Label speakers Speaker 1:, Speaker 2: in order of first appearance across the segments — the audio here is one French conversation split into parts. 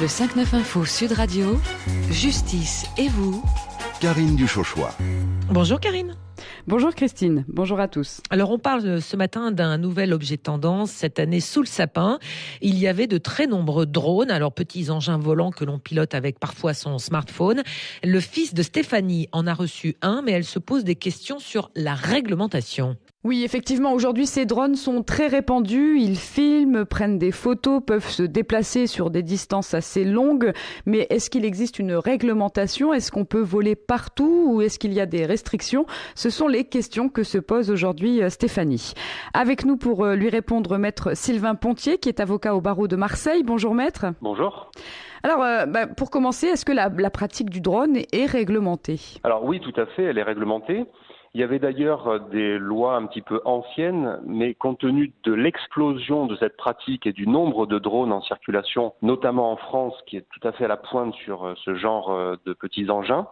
Speaker 1: Le 5-9 Info Sud Radio, Justice et vous,
Speaker 2: Karine Duchauchois.
Speaker 3: Bonjour Karine.
Speaker 4: Bonjour Christine, bonjour à tous.
Speaker 3: Alors on parle ce matin d'un nouvel objet tendance cette année sous le sapin. Il y avait de très nombreux drones, alors petits engins volants que l'on pilote avec parfois son smartphone. Le fils de Stéphanie en a reçu un, mais elle se pose des questions sur la réglementation.
Speaker 4: Oui, effectivement, aujourd'hui, ces drones sont très répandus. Ils filment, prennent des photos, peuvent se déplacer sur des distances assez longues. Mais est-ce qu'il existe une réglementation ? Est-ce qu'on peut voler partout ou est-ce qu'il y a des restrictions ? Ce sont les questions que se pose aujourd'hui Stéphanie. Avec nous pour lui répondre, maître Sylvain Pontier, qui est avocat au barreau de Marseille. Bonjour maître.
Speaker 5: Bonjour.
Speaker 4: Alors, pour commencer, est-ce que la pratique du drone est réglementée ?
Speaker 5: Alors oui, tout à fait, elle est réglementée. Il y avait d'ailleurs des lois un petit peu anciennes, mais compte tenu de l'explosion de cette pratique et du nombre de drones en circulation, notamment en France, qui est tout à fait à la pointe sur ce genre de petits engins,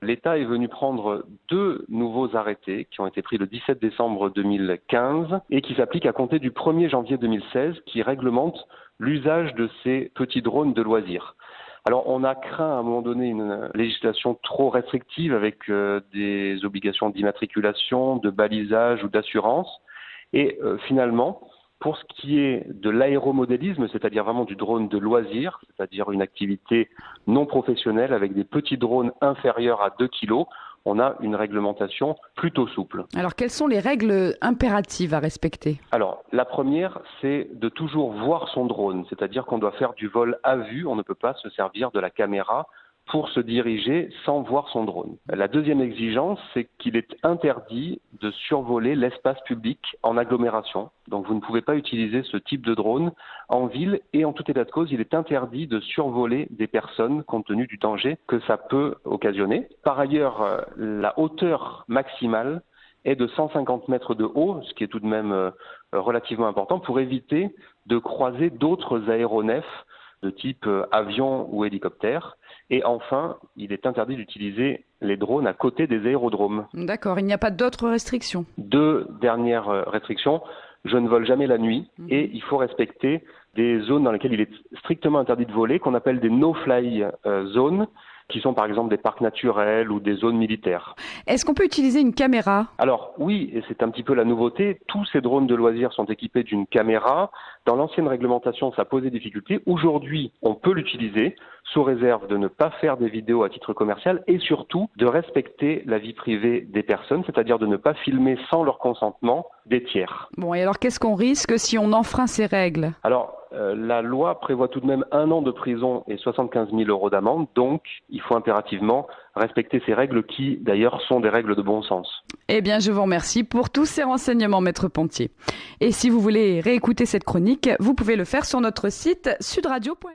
Speaker 5: l'État est venu prendre 2 nouveaux arrêtés qui ont été pris le 17 décembre 2015 et qui s'appliquent à compter du 1er janvier 2016, qui réglementent l'usage de ces petits drones de loisirs. Alors, on a craint à un moment donné une législation trop restrictive avec des obligations d'immatriculation, de balisage ou d'assurance. Et finalement, pour ce qui est de l'aéromodélisme, c'est-à-dire vraiment du drone de loisir, c'est-à-dire une activité non professionnelle avec des petits drones inférieurs à 2 kg, on a une réglementation plutôt souple.
Speaker 4: Alors, quelles sont les règles impératives à respecter ?
Speaker 5: Alors, la première, c'est de toujours voir son drone, c'est-à-dire qu'on doit faire du vol à vue, on ne peut pas se servir de la caméra pour se diriger sans voir son drone. La deuxième exigence, c'est qu'il est interdit de survoler l'espace public en agglomération. Donc vous ne pouvez pas utiliser ce type de drone en ville et en tout état de cause, il est interdit de survoler des personnes compte tenu du danger que ça peut occasionner. Par ailleurs, la hauteur maximale est de 150 mètres de haut, ce qui est tout de même relativement important pour éviter de croiser d'autres aéronefs de type avion ou hélicoptère. Et enfin, il est interdit d'utiliser les drones à côté des aérodromes.
Speaker 4: D'accord, il n'y a pas d'autres restrictions ?
Speaker 5: 2 dernières restrictions. Je ne vole jamais la nuit et il faut respecter des zones dans lesquelles il est strictement interdit de voler, qu'on appelle des no-fly zones, qui sont par exemple des parcs naturels ou des zones militaires.
Speaker 4: Est-ce qu'on peut utiliser une caméra ?
Speaker 5: Alors oui, et c'est un petit peu la nouveauté, tous ces drones de loisirs sont équipés d'une caméra. Dans l'ancienne réglementation, ça posait difficulté. Aujourd'hui, on peut l'utiliser sous réserve de ne pas faire des vidéos à titre commercial et surtout de respecter la vie privée des personnes, c'est-à-dire de ne pas filmer sans leur consentement des tiers.
Speaker 4: Bon, et alors qu'est-ce qu'on risque si on enfreint ces règles ?
Speaker 5: Alors, la loi prévoit tout de même 1 an de prison et 75 000 € d'amende, donc il faut impérativement respecter ces règles qui, d'ailleurs, sont des règles de bon sens.
Speaker 4: Eh bien, je vous remercie pour tous ces renseignements, maître Pontier. Et si vous voulez réécouter cette chronique, vous pouvez le faire sur notre site sudradio.fr.